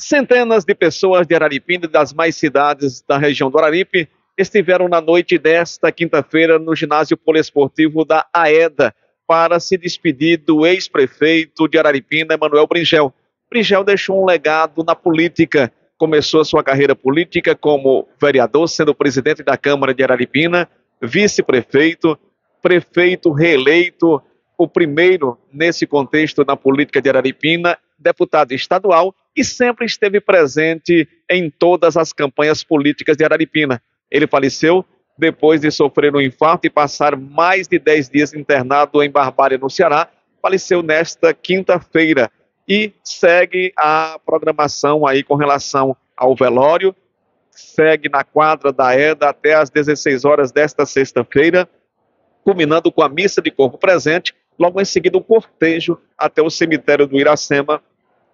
Centenas de pessoas de Araripina e das mais cidades da região do Araripe estiveram na noite desta quinta-feira no ginásio poliesportivo da AEDA para se despedir do ex-prefeito de Araripina, Emanuel Bringel. Bringel deixou um legado na política. Começou a sua carreira política como vereador, sendo presidente da Câmara de Araripina, vice-prefeito, prefeito reeleito, o primeiro nesse contexto na política de Araripina, deputado estadual e sempre esteve presente em todas as campanhas políticas de Araripina. Ele faleceu depois de sofrer um infarto e passar mais de 10 dias internado em Barbalha, no Ceará. Faleceu nesta quinta-feira e segue a programação aí com relação ao velório. Segue na quadra da EDA até às 16 horas desta sexta-feira, culminando com a missa de corpo presente, logo em seguida o cortejo até o cemitério do Iracema,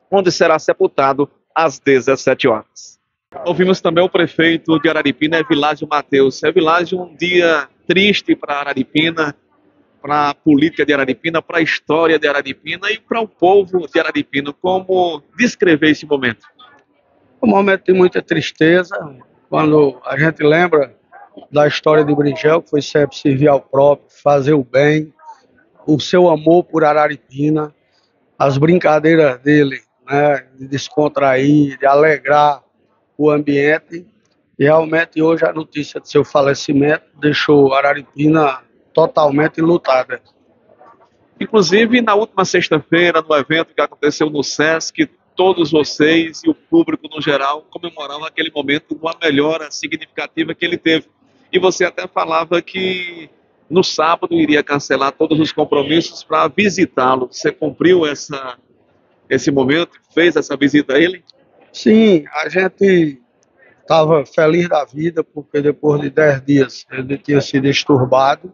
onde será sepultado às 17 horas. Ouvimos também o prefeito de Araripina, Evilásio Mateus. Evilásio, um dia triste para Araripina, para a política de Araripina, para a história de Araripina e para o povo de Araripina. Como descrever esse momento? Um momento de muita tristeza, quando a gente lembra da história de Bringel, que foi sempre servir ao próprio, fazer o bem, o seu amor por Araripina, as brincadeiras dele, né, de descontrair, de alegrar o ambiente. E realmente hoje a notícia de seu falecimento deixou Araripina totalmente enlutada. Inclusive, na última sexta-feira, no evento que aconteceu no SESC, todos vocês e o público no geral comemoravam aquele momento com a melhora significativa que ele teve. E você até falava que no sábado iria cancelar todos os compromissos para visitá-lo. Você cumpriu esse momento, fez essa visita a ele? Sim, a gente estava feliz da vida, porque depois de 10 dias ele tinha sido exturbado,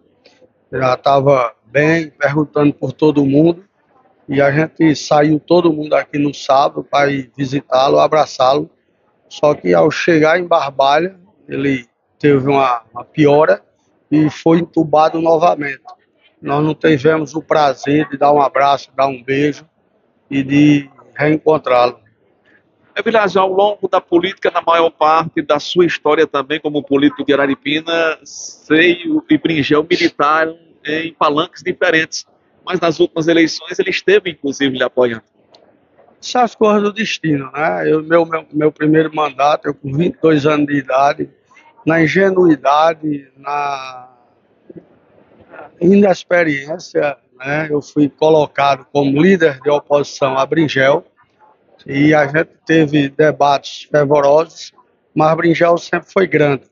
já estava bem, perguntando por todo mundo, e a gente saiu todo mundo aqui no sábado para ir visitá-lo, abraçá-lo, só que ao chegar em Barbalha, ele teve uma piora e foi entubado novamente. Nós não tivemos o prazer de dar um abraço, dar um beijo e de reencontrá-lo. Evilásio, ao longo da política, na maior parte da sua história também como político de Araripina, Seio e Bringel militaram em palanques diferentes, mas nas últimas eleições ele esteve, inclusive, lhe apoiando. Essas coisas do destino, né? Meu primeiro mandato, eu com 22 anos de idade, na ingenuidade, na inexperiência, né? Eu fui colocado como líder de oposição a Bringel, e a gente teve debates fervorosos, mas Bringel sempre foi grande.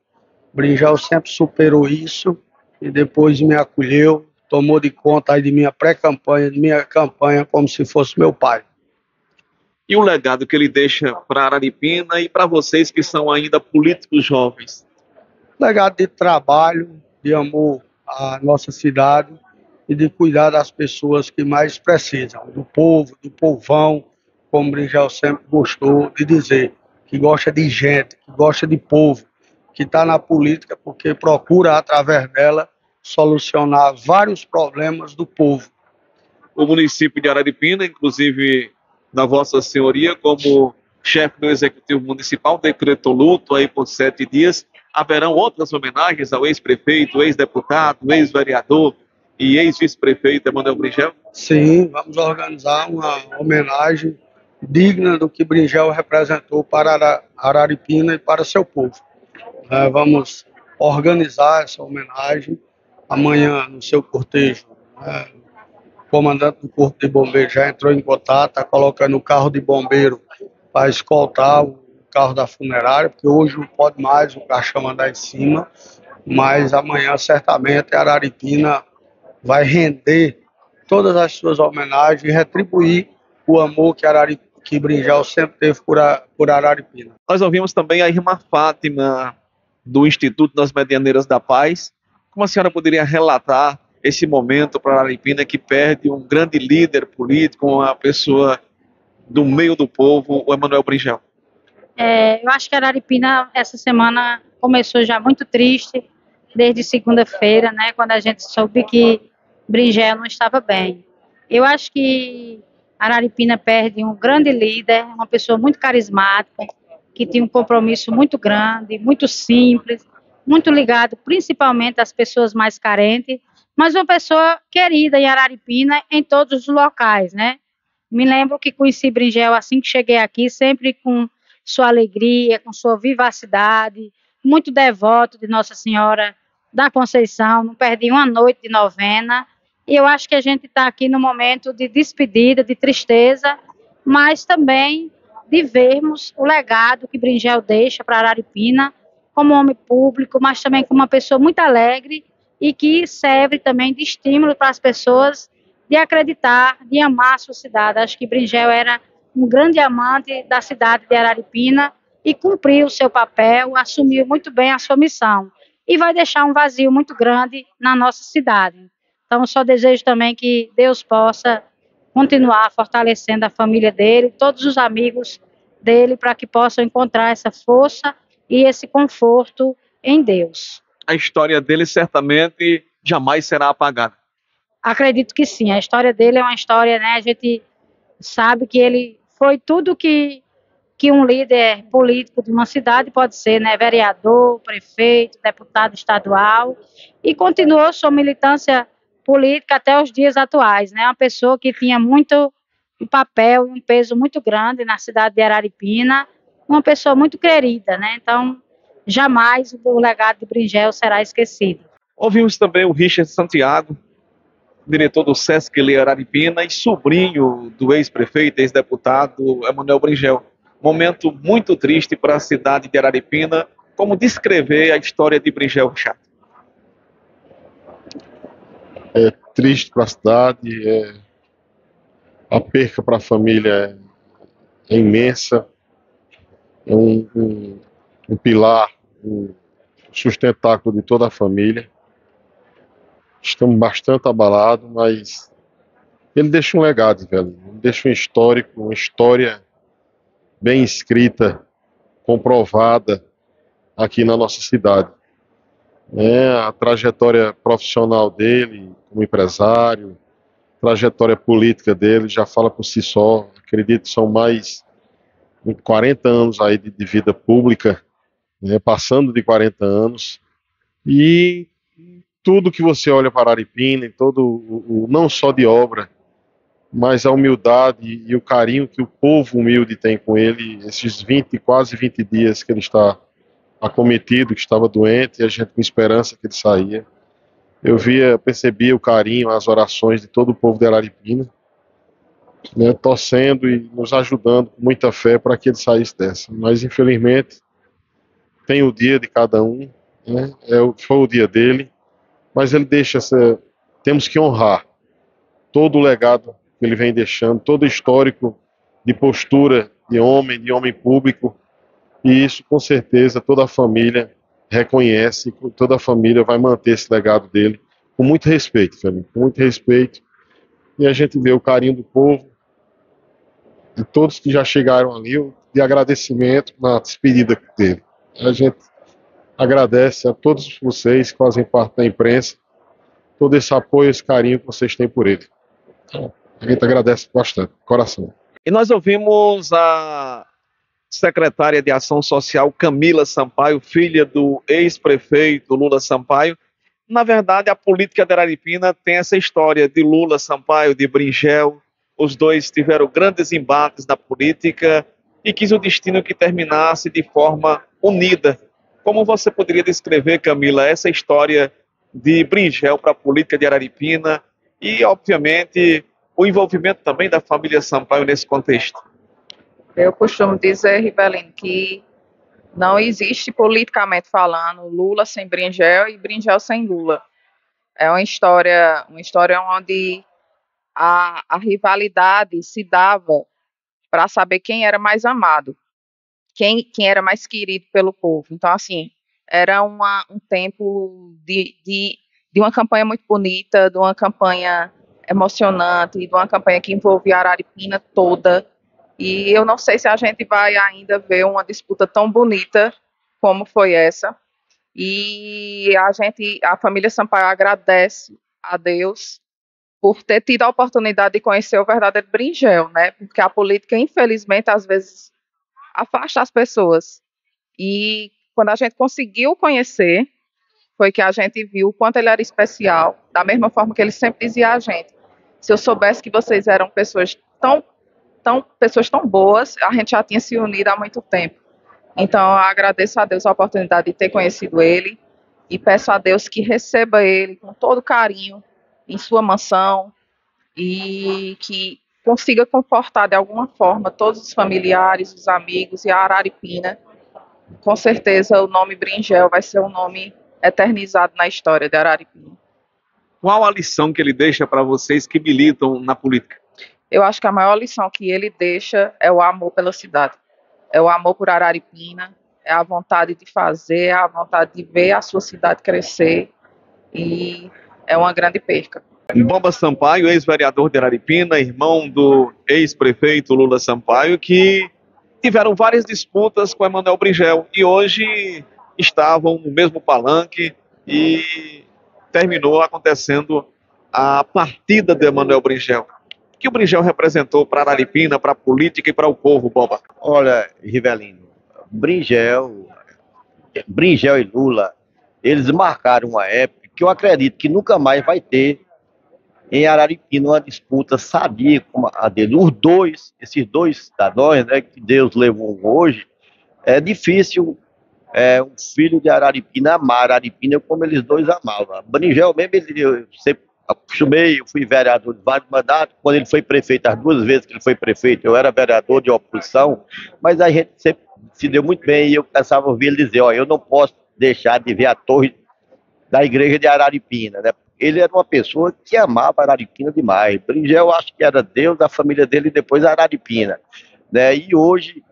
Bringel sempre superou isso e depois me acolheu, tomou de conta aí de minha pré-campanha, de minha campanha, como se fosse meu pai. E o legado que ele deixa para Araripina e para vocês que são ainda políticos jovens? Legado de trabalho, de amor à nossa cidade e de cuidar das pessoas que mais precisam, do povo, do povão, como Bringel sempre gostou de dizer, que gosta de gente, que gosta de povo, que está na política porque procura, através dela, solucionar vários problemas do povo. O município de Araripina, inclusive na Vossa Senhoria, como chefe do Executivo Municipal, decretou luto aí por 7 dias. Haverão outras homenagens ao ex-prefeito, ex-deputado, ex-vereador e ex-vice-prefeito Emanuel Bringel? Sim, vamos organizar uma homenagem digna do que Bringel representou para Araripina e para seu povo. Vamos organizar essa homenagem amanhã no seu cortejo. O comandante do Corpo de Bombeiros já entrou em contato, está colocando o carro de bombeiro para escoltar o carro da funerária, porque hoje não pode mais o caixão andar em cima, mas amanhã certamente a Araripina vai render todas as suas homenagens e retribuir o amor que Bringel sempre teve por Araripina. Nós ouvimos também a irmã Fátima, do Instituto das Medianeiras da Paz. Como a senhora poderia relatar esse momento para Araripina, que perde um grande líder político, uma pessoa do meio do povo, o Emanuel Bringel? Eu acho que Araripina, essa semana, começou já muito triste, desde segunda-feira, né, quando a gente soube que Bringel não estava bem. Eu acho que Araripina perde um grande líder, uma pessoa muito carismática, que tinha um compromisso muito grande, muito simples, muito ligado principalmente às pessoas mais carentes, mas uma pessoa querida em Araripina em todos os locais, né? Me lembro que conheci Bringel assim que cheguei aqui, sempre com sua alegria, com sua vivacidade, muito devoto de Nossa Senhora da Conceição, não perdi uma noite de novena. E eu acho que a gente está aqui no momento de despedida, de tristeza, mas também de vermos o legado que Bringel deixa para Araripina, como homem público, mas também como uma pessoa muito alegre e que serve também de estímulo para as pessoas de acreditar, de amar a sua cidade. Acho que Bringel era um grande amante da cidade de Araripina e cumpriu o seu papel, assumiu muito bem a sua missão e vai deixar um vazio muito grande na nossa cidade. Então, só desejo também que Deus possa continuar fortalecendo a família dele, todos os amigos dele, para que possam encontrar essa força e esse conforto em Deus. A história dele certamente jamais será apagada. Acredito que sim, a história dele é uma história, né? A gente sabe que ele foi tudo que um líder político de uma cidade pode ser, né? Vereador, prefeito, deputado estadual, e continuou sua militância política até os dias atuais, né? Uma pessoa que tinha muito um papel e um peso muito grande na cidade de Araripina, uma pessoa muito querida, né? Então, jamais o legado de Bringel será esquecido. Ouvimos também o Richard Santiago, diretor do Sesc Araripina e sobrinho do ex-prefeito, ex-deputado Emanuel Bringel. Momento muito triste para a cidade de Araripina. Como descrever a história de Bringel, Chato? É triste para a cidade, a perca para a família é imensa, é um pilar, um sustentáculo de toda a família. Estamos bastante abalados, mas ele deixa um legado, velho. Ele deixa um histórico, uma história bem escrita, comprovada aqui na nossa cidade. A trajetória profissional dele como empresário, trajetória política dele já fala por si só. Acredito que são mais de 40 anos aí de vida pública, né, passando de 40 anos. E tudo que você olha para Araripina, em todo não só de obra, mas a humildade e o carinho que o povo humilde tem com ele, esses quase 20 dias que ele está acometido, que estava doente, e a gente com esperança que ele saía. Eu percebia o carinho, as orações de todo o povo de Araripina, né, torcendo e nos ajudando com muita fé para que ele saísse dessa. Mas, infelizmente, tem o dia de cada um, né, foi o dia dele, mas ele deixa temos que honrar todo o legado que ele vem deixando, todo o histórico de postura de homem público, e isso, com certeza, toda a família reconhece, toda a família vai manter esse legado dele com muito respeito, família, com muito respeito. E a gente vê o carinho do povo, de todos que já chegaram ali, de agradecimento na despedida dele. A gente agradece a todos vocês que fazem parte da imprensa, todo esse apoio, esse carinho que vocês têm por ele. Então, a gente agradece bastante, coração. E nós ouvimos a secretária de Ação Social Camila Sampaio, filha do ex-prefeito Lula Sampaio. Na verdade, a política de Araripina tem essa história de Lula Sampaio, de Bringel. Os dois tiveram grandes embates na política e quis o destino que terminasse de forma unida. Como você poderia descrever, Camila, essa história de Bringel para a política de Araripina e, obviamente, o envolvimento também da família Sampaio nesse contexto? Eu costumo dizer, Ribelino, que não existe politicamente falando Lula sem Bringel e Bringel sem Lula. É uma história onde a rivalidade se dava para saber quem era mais amado, quem era mais querido pelo povo. Então, assim, era um tempo de uma campanha muito bonita, de uma campanha emocionante, de uma campanha que envolvia a Araripina toda. E eu não sei se a gente vai ainda ver uma disputa tão bonita como foi essa. E a família Sampaio agradece a Deus por ter tido a oportunidade de conhecer o verdadeiro Bringel, né? Porque a política, infelizmente, às vezes afasta as pessoas. E quando a gente conseguiu conhecer, foi que a gente viu o quanto ele era especial, da mesma forma que ele sempre dizia a gente. Se eu soubesse que vocês eram pessoas tão boas, a gente já tinha se unido há muito tempo. Então, eu agradeço a Deus a oportunidade de ter conhecido ele e peço a Deus que receba ele com todo carinho em sua mansão e que consiga confortar de alguma forma todos os familiares, os amigos e a Araripina. Com certeza o nome Bringel vai ser um nome eternizado na história de Araripina. Qual a lição que ele deixa para vocês que militam na política? Eu acho que a maior lição que ele deixa é o amor pela cidade. É o amor por Araripina, é a vontade de fazer, é a vontade de ver a sua cidade crescer e é uma grande perca. Boba Sampaio, ex-vereador de Araripina, irmão do ex-prefeito Lula Sampaio, que tiveram várias disputas com Emanuel Bringel e hoje estavam no mesmo palanque e terminou acontecendo a partida de Emanuel Bringel. O que o Bringel representou para Araripina, para a política e para o povo, Boba? Olha, Rivelino, Bringel e Lula, eles marcaram uma época que eu acredito que nunca mais vai ter em Araripina uma disputa sadia como a dele. Esses dois cidadãos, né, que Deus levou hoje, é difícil um filho de Araripina amar Araripina como eles dois amavam. Bringel mesmo, eu sempre acostumei, eu fui vereador de vários mandatos, quando ele foi prefeito, as 2 vezes que ele foi prefeito, eu era vereador de oposição, mas a gente sempre se deu muito bem e eu começava a ouvir ele dizer, ó, eu não posso deixar de ver a torre da igreja de Araripina, né? Ele era uma pessoa que amava Araripina demais. Bringel, eu acho que era Deus, da família dele e depois Araripina, né? E hoje,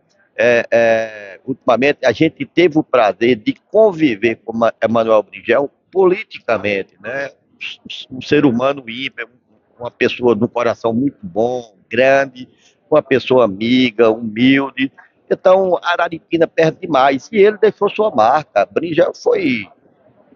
ultimamente, a gente teve o prazer de conviver com Emanuel Bringel politicamente, né? Um ser humano ímpar, uma pessoa de um coração muito bom, grande, uma pessoa amiga, humilde. Então, Araripina perde demais. E ele deixou sua marca. Bringel foi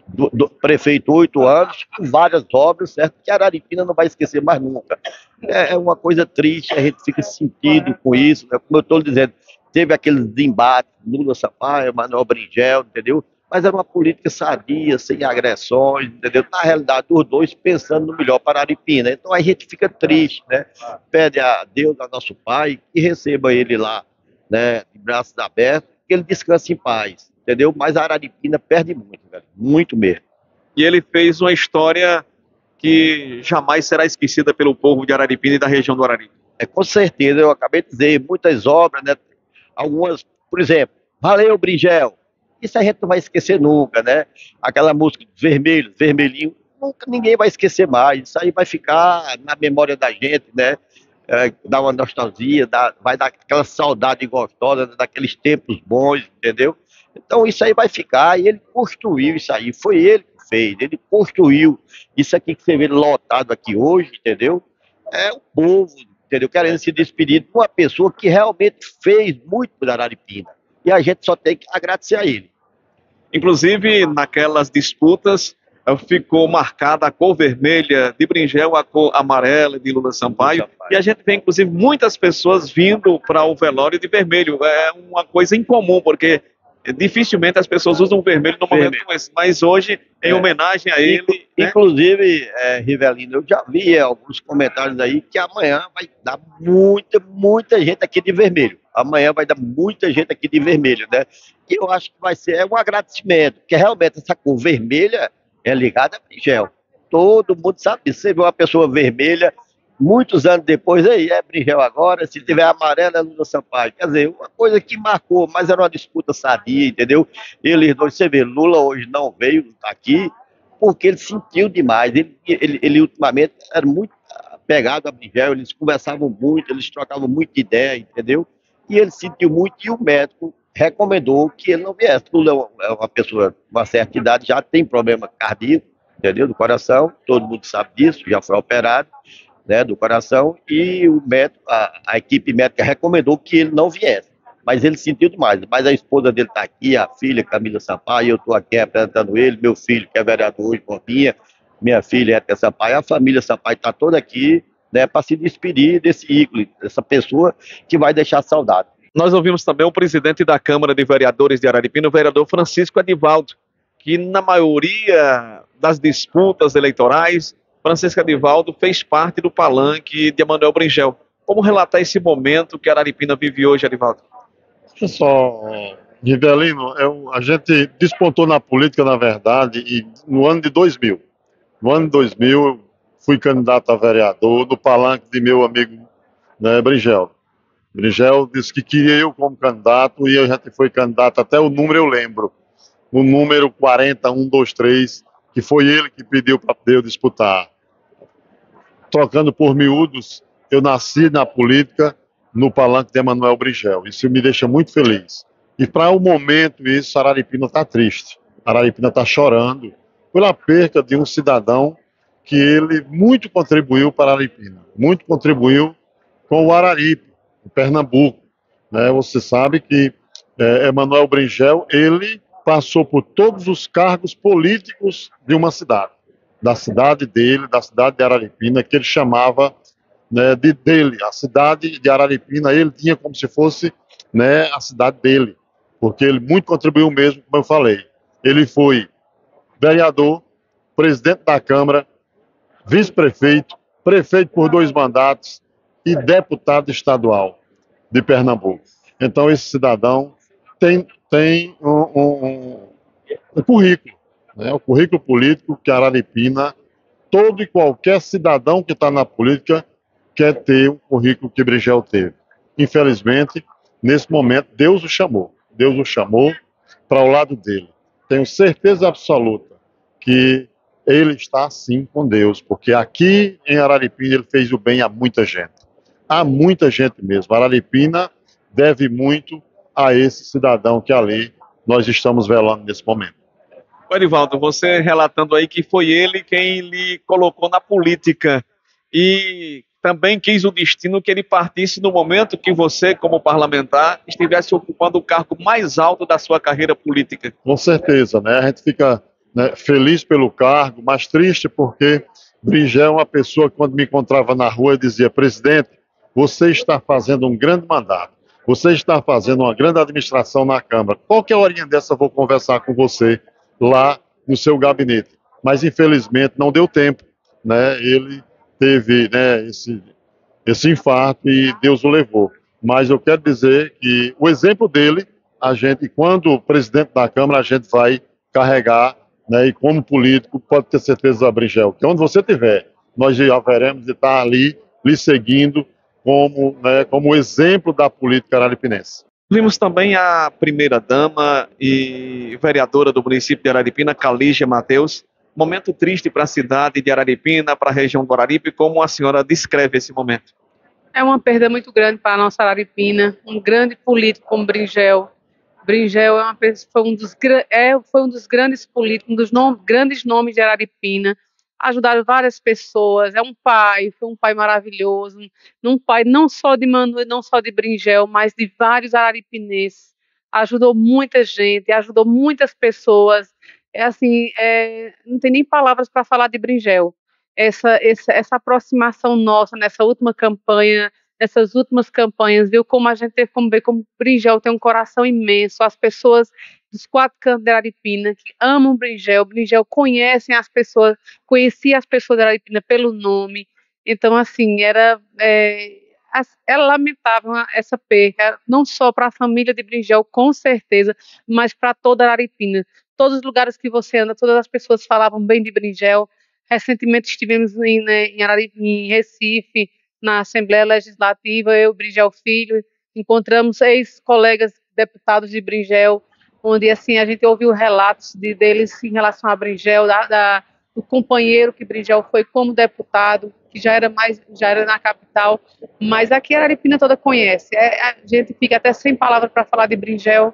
do prefeito 8 anos, com várias obras, certo? Que a Araripina não vai esquecer mais nunca. É uma coisa triste, a gente fica sentido com isso, né? Como eu estou dizendo, teve aqueles embates, Lula Sampaio, Emanuel Bringel, entendeu? Mas era uma política sadia, sem agressões, entendeu? Na realidade, os dois pensando no melhor para a Araripina. Então a gente fica triste, né? Pede a Deus, a nosso Pai, que receba ele lá, né? De braços abertos, que ele descanse em paz. Entendeu? Mas a Araripina perde muito, velho. Muito mesmo. E ele fez uma história que jamais será esquecida pelo povo de Araripina e da região do Araripe. Com certeza, eu acabei de dizer, muitas obras, né? Algumas, por exemplo, Valeu, Bringel. Isso a gente não vai esquecer nunca, né? Aquela música Vermelho, Vermelhinho, nunca ninguém vai esquecer mais. Isso aí vai ficar na memória da gente, né? Dá uma nostalgia, vai dar aquela saudade gostosa, né? Daqueles tempos bons, entendeu? Então isso aí vai ficar, e ele construiu isso aí, foi ele que fez, ele construiu isso aqui que você vê lotado aqui hoje, entendeu? É o povo, entendeu? Querendo se despedir de uma pessoa que realmente fez muito por Araripina, e a gente só tem que agradecer a ele. Inclusive, naquelas disputas, ficou marcada a cor vermelha de Bringel, a cor amarela de Lula Sampaio, e a gente vê, inclusive, muitas pessoas vindo para o velório de vermelho. É uma coisa incomum, porque dificilmente as pessoas usam o vermelho no momento como esse, mas hoje, em homenagem a ele... Inclusive, Rivelino, eu já vi alguns comentários aí que amanhã vai dar muita gente aqui de vermelho. Amanhã vai dar muita gente aqui de vermelho, né? E eu acho que vai ser um agradecimento, porque realmente essa cor vermelha é ligada a Bringel. Todo mundo sabe disso. Você vê uma pessoa vermelha, muitos anos depois, aí é Bringel agora, se tiver amarela é Lula Sampaio. Quer dizer, uma coisa que marcou, mas era uma disputa sadia, entendeu? Eles dois, você vê, Lula hoje não veio aqui, porque ele sentiu demais. Ele ultimamente era muito apegado a Bringel, eles conversavam muito, eles trocavam muita ideia, entendeu? E ele sentiu muito, e o médico recomendou que ele não viesse. Lula é uma pessoa de uma certa idade, já tem problema cardíaco, entendeu? Do coração, todo mundo sabe disso, já foi operado, né, do coração, e o médico, a equipe médica recomendou que ele não viesse, mas ele sentiu demais. Mas a esposa dele está aqui, a filha Camila Sampaio, eu estou aqui representando ele, meu filho que é vereador hoje, Bombinha, minha filha Héctor Sampaio, a família Sampaio está toda aqui, né, para se despedir desse ícone, dessa pessoa que vai deixar saudade. Nós ouvimos também o presidente da Câmara de Vereadores de Araripina, o vereador Francisco Edivaldo, que na maioria das disputas eleitorais, Francisco Edivaldo fez parte do palanque de Emanuel Bringel. Como relatar esse momento que Araripina vive hoje, Edivaldo? Olha só, Rivelino, a gente despontou na política, na verdade, no ano de 2000. No ano de 2000, eu fui candidato a vereador no palanque de meu amigo, né, Bringel. Bringel disse que queria eu como candidato e a gente foi candidato até o número eu lembro. O número 40123, que foi ele que pediu para eu disputar. Trocando por miúdos, eu nasci na política no palanque de Emanuel Bringel. Isso me deixa muito feliz. E para o momento, isso, Araripina está triste. Araripina está chorando pela perca de um cidadão que ele muito contribuiu para Araripina, muito contribuiu com o Araripe, em Pernambuco. Né? Você sabe que Emanuel Bringel, ele passou por todos os cargos políticos de uma cidade, da cidade dele, da cidade de Araripina, que ele chamava, né, dele. A cidade de Araripina, ele tinha como se fosse, né, a cidade dele, porque ele muito contribuiu mesmo, como eu falei. Ele foi vereador, presidente da Câmara, vice-prefeito, prefeito por 2 mandatos e deputado estadual de Pernambuco. Então, esse cidadão tem um currículo, né? O currículo político que Araripina, todo e qualquer cidadão que está na política quer ter o currículo que Bringel teve. Infelizmente, nesse momento, Deus o chamou para o lado dele. Tenho certeza absoluta que ele está sim com Deus, porque aqui em Araripina ele fez o bem a muita gente. Há muita gente mesmo. Araripina deve muito a esse cidadão que ali nós estamos velando nesse momento. Edivaldo, você relatando aí que foi ele quem lhe colocou na política e também quis o destino que ele partisse no momento que você, como parlamentar, estivesse ocupando o cargo mais alto da sua carreira política. Com certeza, né? A gente fica, né, feliz pelo cargo, mas triste porque Bringel é uma pessoa que quando me encontrava na rua dizia: presidente, você está fazendo um grande mandato, você está fazendo uma grande administração na Câmara. Qualquer horinha dessa eu vou conversar com você lá no seu gabinete. Mas infelizmente não deu tempo, né? Ele teve, né, esse infarto e Deus o levou. Mas eu quero dizer que o exemplo dele, a gente, quando presidente da Câmara, a gente vai carregar, né, e como político, pode ter certeza, Bringel, que onde você estiver, nós já veremos de estar ali, lhe seguindo como, né, como exemplo da política araripinense. Vimos também a primeira-dama e vereadora do município de Araripina, Calígia Mateus. Momento triste para a cidade de Araripina, para a região do Araripe. Como a senhora descreve esse momento? É uma perda muito grande para a nossa Araripina, um grande político como Bringel. Bringel é uma pessoa, foi um dos grandes políticos, um dos grandes nomes de Araripina, ajudaram várias pessoas, foi um pai maravilhoso, um pai não só de Manu, não só de Bringel, mas de vários araripinenses, ajudou muita gente, ajudou muitas pessoas, não tem nem palavras para falar de Bringel. Essa aproximação nossa nessa última campanha, nessas últimas campanhas, viu como a gente teve como ver como Bringel tem um coração imenso, as pessoas dos 4 cantos de Araripina que amam Bringel conhecia as pessoas de Araripina pelo nome, então assim, é lamentável essa perca, não só para a família de Bringel, com certeza, mas para toda Araripina. Todos os lugares que você anda, todas as pessoas falavam bem de Bringel. Recentemente estivemos em Recife, na Assembleia Legislativa, eu, Bringel Filho, encontramos ex-colegas deputados de Bringel, onde assim a gente ouviu relatos deles em relação a Bringel, do companheiro que Bringel foi como deputado, que já era na capital, mas aqui a Araripina toda conhece. A gente fica até sem palavras para falar de Bringel,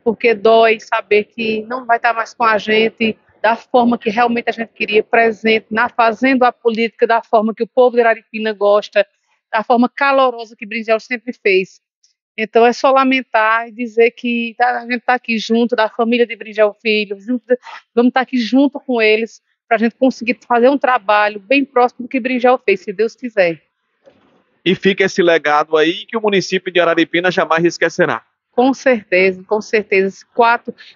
porque dói saber que não vai estar mais com a gente da forma que realmente a gente queria, presente, fazendo a política da forma que o povo de Araripina gosta, da forma calorosa que Bringel sempre fez. Então é só lamentar e dizer que a gente está aqui junto, da família de Bringel Filho, vamos estar aqui junto com eles, para a gente conseguir fazer um trabalho bem próximo do que Brinjel fez, se Deus quiser. E fica esse legado aí que o município de Araripina jamais esquecerá. Com certeza, com certeza.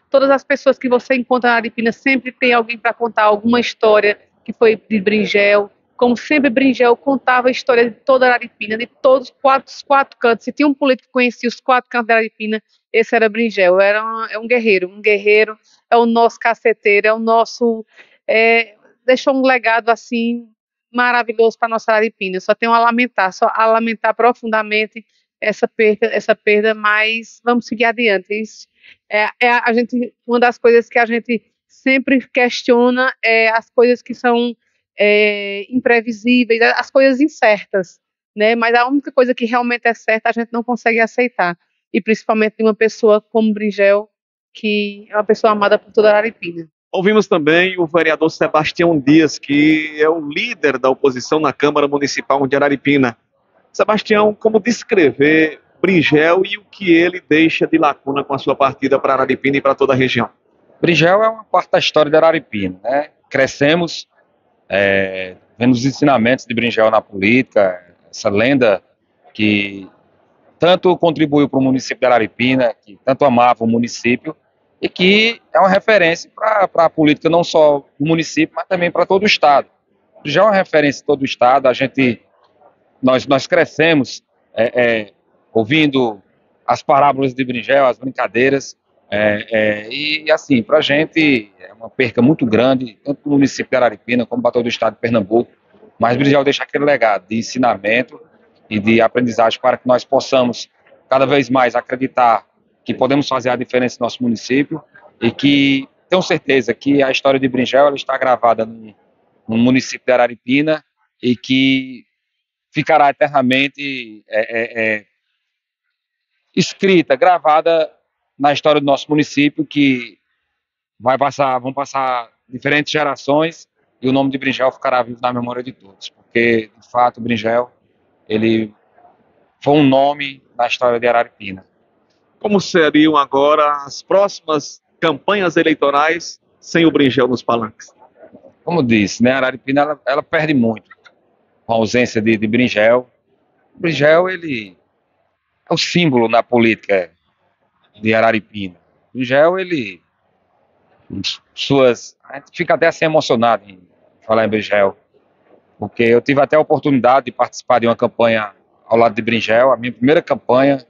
Todas as pessoas que você encontra na Araripina sempre tem alguém para contar alguma história que foi de Brinjel. Como sempre, Brinjel contava a história de toda a Araripina, de todos os quatro cantos. Se tinha um político que conhecia os 4 cantos da Araripina, esse era Brinjel. É um guerreiro, é o nosso caceteiro, é o nosso... deixou um legado assim maravilhoso para a nossa Araripina. Só a lamentar profundamente essa perda, mas vamos seguir adiante. Isso uma das coisas que a gente sempre questiona é as coisas que são imprevisíveis, as coisas incertas, né? Mas a única coisa que realmente é certa a gente não consegue aceitar, e principalmente de uma pessoa como Brinjel, que é uma pessoa amada por toda a Araripina. Ouvimos também o vereador Sebastião Dias, que é o líder da oposição na Câmara Municipal de Araripina. Sebastião, como descrever Brinjel e o que ele deixa de lacuna com a sua partida para Araripina e para toda a região? Brinjel é uma parte da história de Araripina, né? Crescemos vendo os ensinamentos de Brinjel na política, essa lenda que tanto contribuiu para o município de Araripina, que tanto amava o município, e que é uma referência para a política não só do município, mas também para todo o estado. Já é uma referência em todo o estado. Nós crescemos ouvindo as parábolas de Brinjel, as brincadeiras, e assim, para a gente é uma perca muito grande, tanto no município de Araripina como para todo o estado de Pernambuco, mas Brinjel deixa aquele legado de ensinamento e de aprendizagem para que nós possamos cada vez mais acreditar que podemos fazer a diferença no nosso município, e que tenho certeza que a história de Brinjel ela está gravada no município de Araripina e que ficará eternamente escrita, gravada na história do nosso município, que vão passar diferentes gerações e o nome de Brinjel ficará vivo na memória de todos, porque de fato Brinjel ele foi um nome na história de Araripina. Como seriam agora as próximas campanhas eleitorais sem o Brinjel nos palanques? Como disse, né, Araripina ela perde muito com a ausência de Brinjel. Brinjel ele é o símbolo na política de Araripina. Brinjel ele a gente fica até assim emocionado em falar em Brinjel, porque eu tive até a oportunidade de participar de uma campanha ao lado de Brinjel. A minha primeira campanha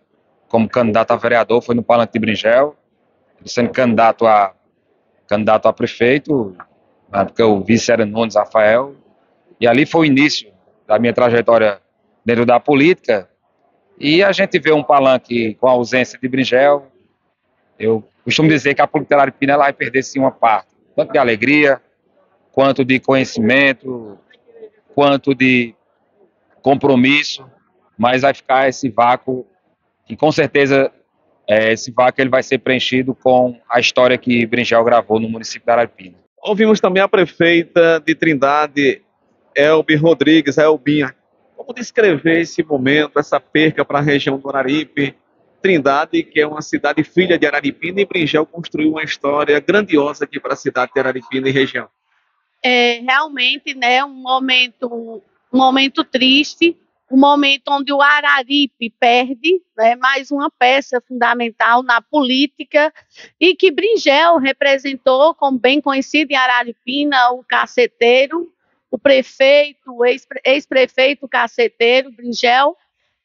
como candidato a vereador foi no Palanque de Brinjel, sendo candidato a prefeito, na época o vice era Nunes Rafael, e ali foi o início da minha trajetória dentro da política. E a gente vê um Palanque com a ausência de Brinjel. Eu costumo dizer que a política de Araripina ela vai perder sim uma parte, tanto de alegria, quanto de conhecimento, quanto de compromisso, mas vai ficar esse vácuo, e com certeza esse vácuo ele vai ser preenchido com a história que Brinjel gravou no município de Araripina. Ouvimos também a prefeita de Trindade, Elbi Rodrigues, a Elbinha. Como descrever esse momento, essa perca para a região do Araripe? Trindade, que é uma cidade filha de Araripina, e Brinjel construiu uma história grandiosa aqui para a cidade de Araripina e região. É realmente, né, um momento triste, um momento onde o Araripe perde, né, mais uma peça fundamental na política, e que Brinjel representou, como bem conhecido em Araripina, o caceteiro, o prefeito, o ex-prefeito caceteiro, Brinjel.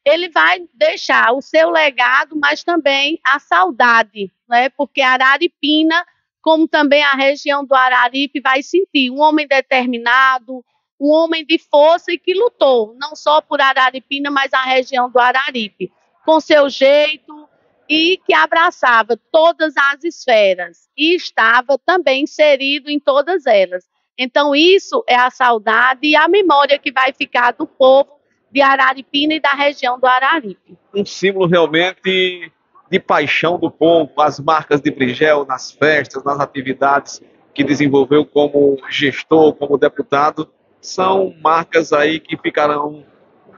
Ele vai deixar o seu legado, mas também a saudade, né, porque Araripina, como também a região do Araripe, vai sentir um homem determinado, um homem de força e que lutou, não só por Araripina, mas a região do Araripe, com seu jeito, e que abraçava todas as esferas e estava também inserido em todas elas. Então isso é a saudade e a memória que vai ficar do povo de Araripina e da região do Araripe. Um símbolo realmente de paixão do povo, as marcas de Brinjel nas festas, nas atividades que desenvolveu como gestor, como deputado, são marcas aí que ficarão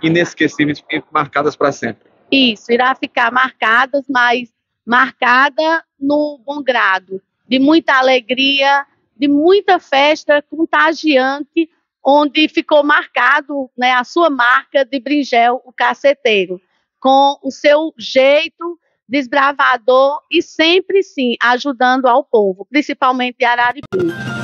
inesquecíveis, marcadas para sempre. Isso, irá ficar marcadas, mas marcada no bom grado, de muita alegria, de muita festa contagiante, onde ficou marcado, né, a sua marca de Bringel, o caceteiro, com o seu jeito desbravador e sempre, sim, ajudando ao povo, principalmente de Araripina.